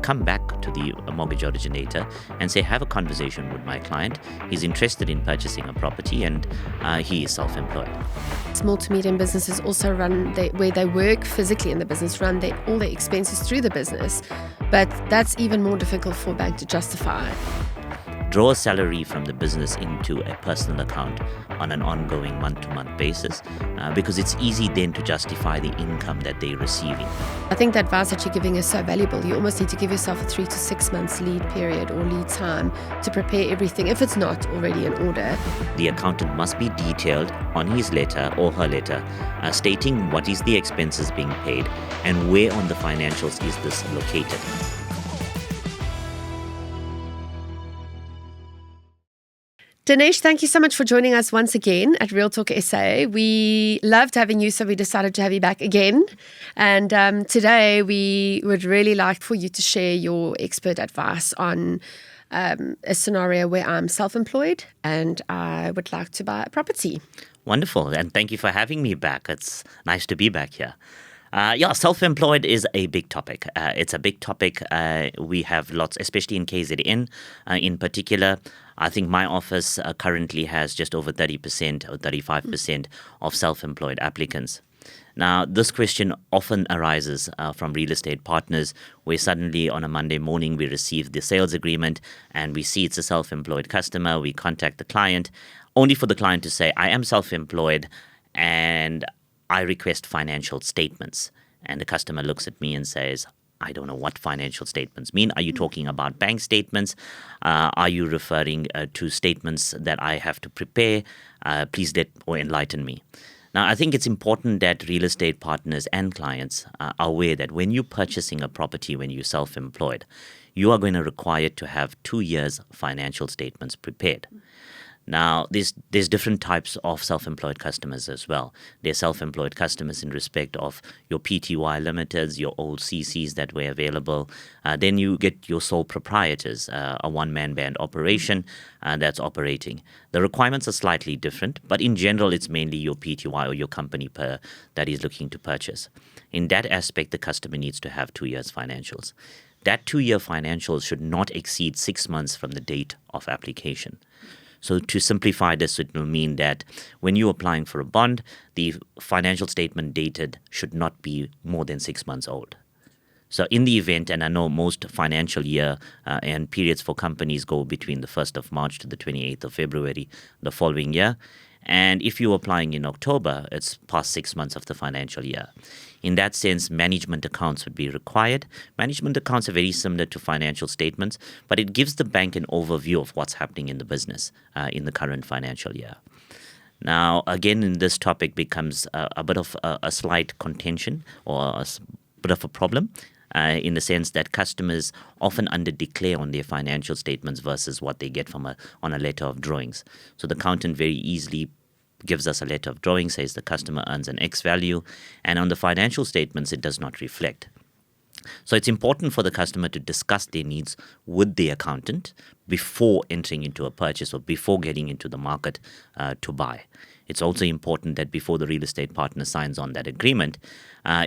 come back to the mortgage originator and say, have a conversation with my client. He's interested in purchasing a property and he is self-employed. Small to medium businesses also where they work physically in the business, run all their expenses through the business. But that's even more difficult for a bank to justify. Draw a salary from the business into a personal account on an ongoing month-to-month basis because it's easy then to justify the income that they're receiving. I think the advice that you're giving is so valuable. You almost need to give yourself a 3 to 6 months lead period or lead time to prepare everything if it's not already in order. The accountant must be detailed on his letter or her letter stating what is the expenses being paid and where on the financials is this located. Dinesh, thank you so much for joining us once again at Real Talk SA. We loved having you, so we decided to have you back again. And today we would really like for you to share your expert advice on a scenario where I'm self-employed and I would like to buy a property. Wonderful. And thank you for having me back. It's nice to be back here. Self-employed is a big topic. It's a big topic. We have lots, especially in KZN in particular. I think my office currently has just over 30% or 35% of self-employed applicants. Now, this question often arises from real estate partners where suddenly on a Monday morning we receive the sales agreement and we see it's a self-employed customer. We contact the client only for the client to say, I am self-employed and I request financial statements. And the customer looks at me and says, I don't know what financial statements mean. Are you talking about bank statements? Are you referring to statements that I have to prepare? Please let or enlighten me. Now, I think it's important that real estate partners and clients are aware that when you're purchasing a property, when you're self-employed, you are going to require to have 2 years financial statements prepared. Now, there's different types of self-employed customers as well. There's self-employed customers in respect of your PTY limiteds, your old CCs that were available. Then you get your sole proprietors, a one-man band operation that's operating. The requirements are slightly different, but in general, it's mainly your PTY or your company that is looking to purchase. In that aspect, the customer needs to have 2 years financials. That 2-year financials should not exceed 6 months from the date of application. So to simplify this, it will mean that when you're applying for a bond, the financial statement dated should not be more than 6 months old. So in the event, and I know most financial year and periods for companies go between the 1st of March to the 28th of February the following year. And if you're applying in October, it's past 6 months of the financial year. In that sense, management accounts would be required. Management accounts are very similar to financial statements, but it gives the bank an overview of what's happening in the business in the current financial year. Now, again, in this topic becomes a bit of a slight contention or a bit of a problem in the sense that customers often under-declare on their financial statements versus what they get on a letter of drawings. So the accountant very easily gives us a letter of drawing, says the customer earns an X value, and on the financial statements, it does not reflect. So it's important for the customer to discuss their needs with the accountant before entering into a purchase or before getting into the market to buy. It's also important that before the real estate partner signs on that agreement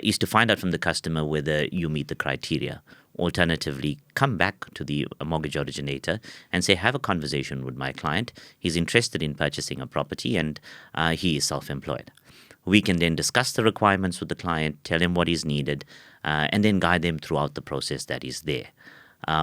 is to find out from the customer whether you meet the criteria. Alternatively, come back to the mortgage originator and say, have a conversation with my client. He's interested in purchasing a property and he is self-employed. We can then discuss the requirements with the client, tell him what is needed, and then guide them throughout the process that is there.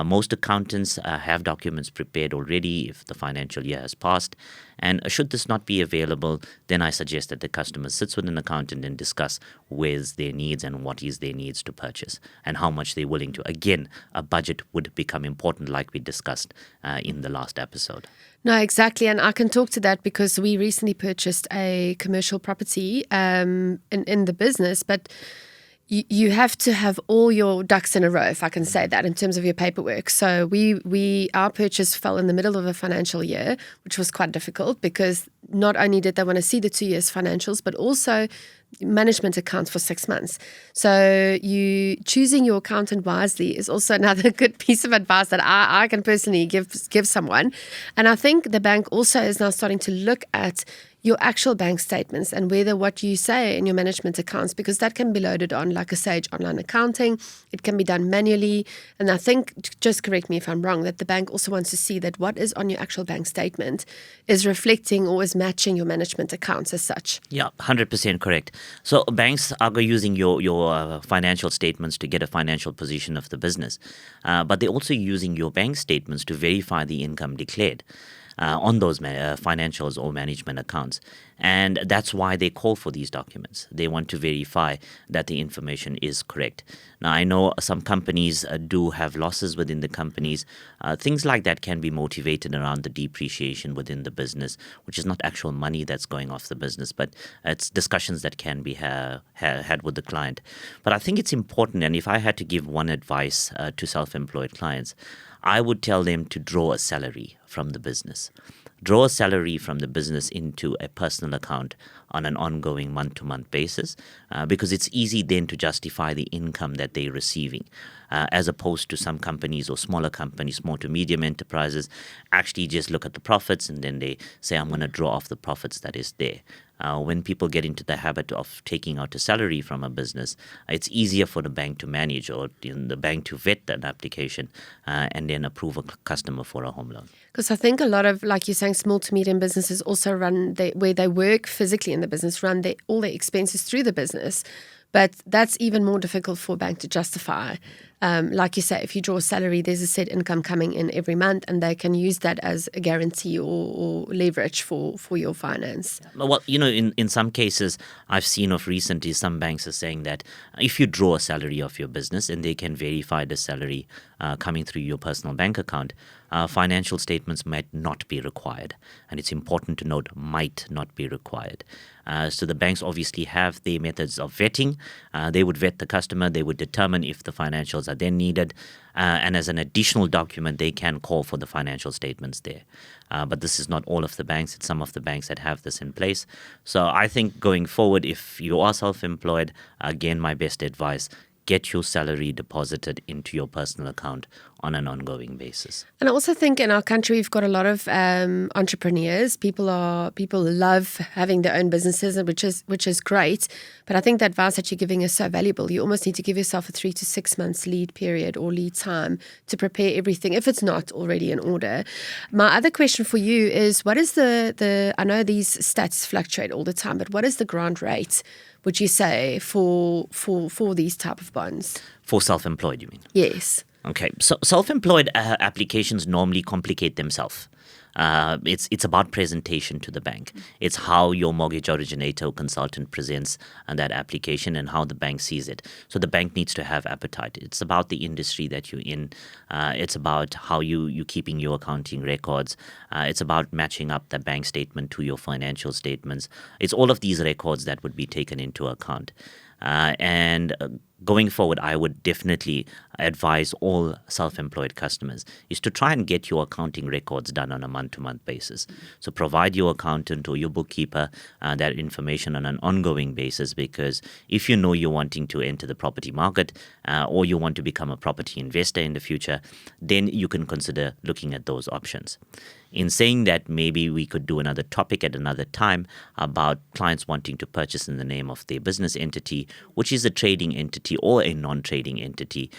Most accountants have documents prepared already if the financial year has passed. And should this not be available, then I suggest that the customer sits with an accountant and discuss where's their needs and what is their needs to purchase and how much they're willing to. Again, a budget would become important like we discussed in the last episode. No, exactly. And I can talk to that because we recently purchased a commercial property in the business, but you have to have all your ducks in a row, if I can say that, in terms of your paperwork. So our purchase fell in the middle of a financial year, which was quite difficult because not only did they want to see the 2 years financials, but also management accounts for 6 months. So you choosing your accountant wisely is also another good piece of advice that I can personally give someone. And I think the bank also is now starting to look at your actual bank statements and whether what you say in your management accounts, because that can be loaded on like a Sage online accounting. It can be done manually. And I think, just correct me if I'm wrong, that the bank also wants to see that what is on your actual bank statement is reflecting or is matching your management accounts as such. Yeah, 100% correct. So banks are using your financial statements to get a financial position of the business, but they're also using your bank statements to verify the income declared on those financials or management accounts. And that's why they call for these documents. They want to verify that the information is correct. Now, I know some companies do have losses within the companies. Things like that can be motivated around the depreciation within the business, which is not actual money that's going off the business, but it's discussions that can be had with the client. But I think it's important, and if I had to give one advice to self-employed clients, I would tell them to draw a salary from the business. Draw a salary from the business into a personal account on an ongoing month-to-month basis because it's easy then to justify the income that they're receiving as opposed to some companies or smaller companies, small to medium enterprises, actually just look at the profits and then they say, I'm going to draw off the profits that is there. When people get into the habit of taking out a salary from a business, it's easier for the bank to manage or the bank to vet that application and then approve a customer for a home loan. Because I think a lot of, like you're saying, small to medium businesses also run, where they work physically in the business, run all their expenses through the business. But that's even more difficult for a bank to justify. Like you say, if you draw a salary, there's a set income coming in every month, and they can use that as a guarantee or leverage for your finance. Well, in some cases, I've seen of recently some banks are saying that if you draw a salary of your business and they can verify the salary coming through your personal bank account, financial statements might not be required. And it's important to note, might not be required. So the banks obviously have their methods of vetting. They would vet the customer. They would determine if the financials are then needed. And as an additional document, they can call for the financial statements there. But this is not all of the banks. It's some of the banks that have this in place. So I think going forward, if you are self-employed, again, my best advice, get your salary deposited into your personal account on an ongoing basis. And I also think in our country we've got a lot of entrepreneurs. People love having their own businesses, which is great. But I think the advice that you're giving is so valuable. You almost need to give yourself a 3 to 6 months lead period or lead time to prepare everything if it's not already in order. My other question for you is, what is the I know these stats fluctuate all the time, but what is the grant rate, would you say, for these type of bonds? For self-employed, you mean? Yes. Okay, so self-employed applications normally complicate themselves. It's about presentation to the bank. It's how your mortgage originator or consultant presents that application and how the bank sees it. So the bank needs to have appetite. It's about the industry that you're in. It's about how you're keeping your accounting records. It's about matching up the bank statement to your financial statements. It's all of these records that would be taken into account. Going forward, I would definitely advise all self-employed customers is to try and get your accounting records done on a month-to-month basis. So provide your accountant or your bookkeeper that information on an ongoing basis, because if you know you're wanting to enter the property market or you want to become a property investor in the future, then you can consider looking at those options. In saying that, maybe we could do another topic at another time about clients wanting to purchase in the name of their business entity, which is a trading entity or a non-trading entity,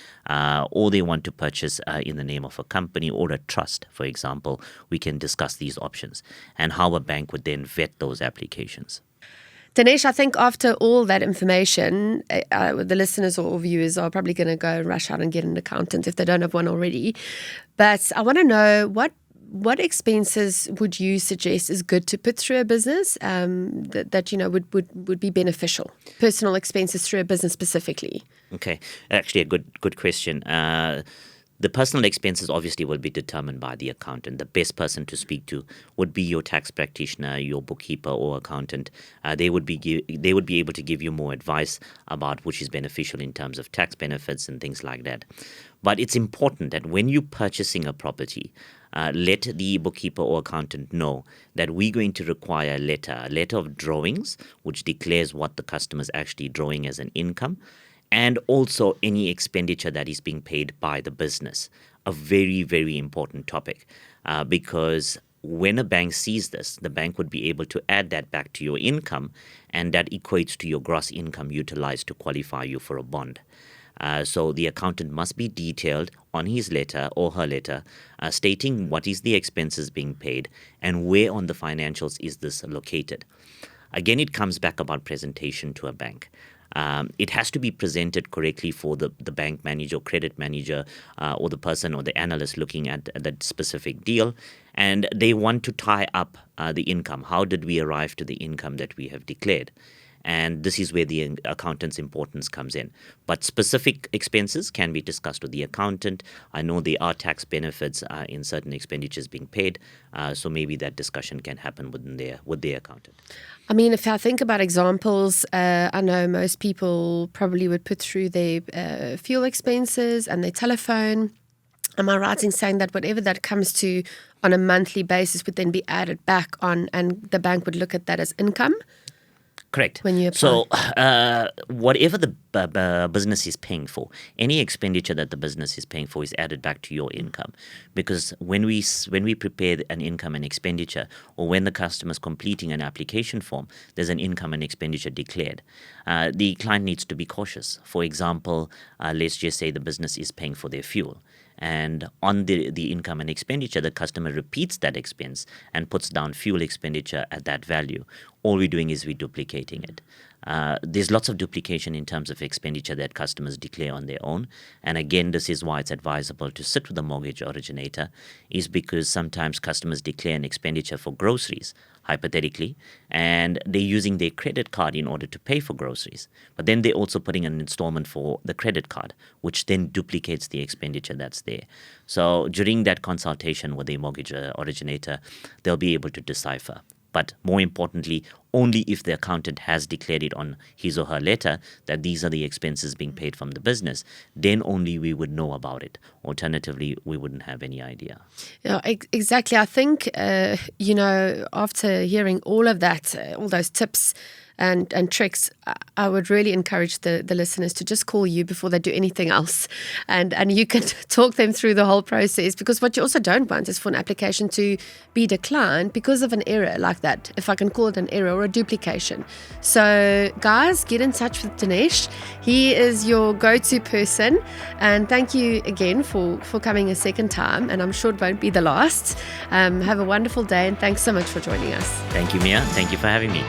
or they want to purchase in the name of a company or a trust, for example. We can discuss these options and how a bank would then vet those applications. Dinesh, I think after all that information, the listeners or viewers are probably going to go rush out and get an accountant if they don't have one already. But I want to know, what expenses would you suggest is good to put through a business that would be beneficial? Personal expenses through a business specifically. Okay, actually a good question. The personal expenses obviously will be determined by the accountant. The best person to speak to would be your tax practitioner, your bookkeeper or accountant. They would be able to give you more advice about which is beneficial in terms of tax benefits and things like that. But it's important that when you're purchasing a property, let the bookkeeper or accountant know that we're going to require a letter of drawings, which declares what the customer is actually drawing as an income, and also any expenditure that is being paid by the business. A very, very important topic because when a bank sees this, the bank would be able to add that back to your income, and that equates to your gross income utilized to qualify you for a bond. So the accountant must be detailed on his letter or her letter, stating what is the expenses being paid and where on the financials is this located. Again, it comes back about presentation to a bank. It has to be presented correctly for the bank manager, credit manager, or the person or the analyst looking at that specific deal. And they want to tie up the income. How did we arrive to the income that we have declared? And this is where the accountant's importance comes in. But specific expenses can be discussed with the accountant. I know there are tax benefits in certain expenditures being paid, so maybe that discussion can happen with their accountant. I mean, if I think about examples, I know most people probably would put through their fuel expenses and their telephone. Am I right in saying that whatever that comes to on a monthly basis would then be added back on, and the bank would look at that as income? Correct. When you apply. So whatever the business is paying for, any expenditure that the business is paying for is added back to your income. Because when we prepare an income and expenditure, or when the customer is completing an application form, there's an income and expenditure declared. The client needs to be cautious. For example, let's just say the business is paying for their fuel. And on the income and expenditure, the customer repeats that expense and puts down fuel expenditure at that value. All we're doing is we're duplicating it. There's lots of duplication in terms of expenditure that customers declare on their own. And again, this is why it's advisable to sit with a mortgage originator, is because sometimes customers declare an expenditure for groceries, hypothetically, and they're using their credit card in order to pay for groceries. But then they're also putting an installment for the credit card, which then duplicates the expenditure that's there. So during that consultation with a mortgage originator, they'll be able to decipher. But more importantly, only if the accountant has declared it on his or her letter that these are the expenses being paid from the business, then only we would know about it. Alternatively, we wouldn't have any idea. Yeah, exactly. I think, after hearing all of that, all those tips and tricks, I would really encourage the listeners to just call you before they do anything else. And you can talk them through the whole process, because what you also don't want is for an application to be declined because of an error like that, if I can call it an error or a duplication. So guys, get in touch with Dinesh. He is your go-to person. And thank you again for coming a second time. And I'm sure it won't be the last. Have a wonderful day, and thanks so much for joining us. Thank you, Mia. Thank you for having me.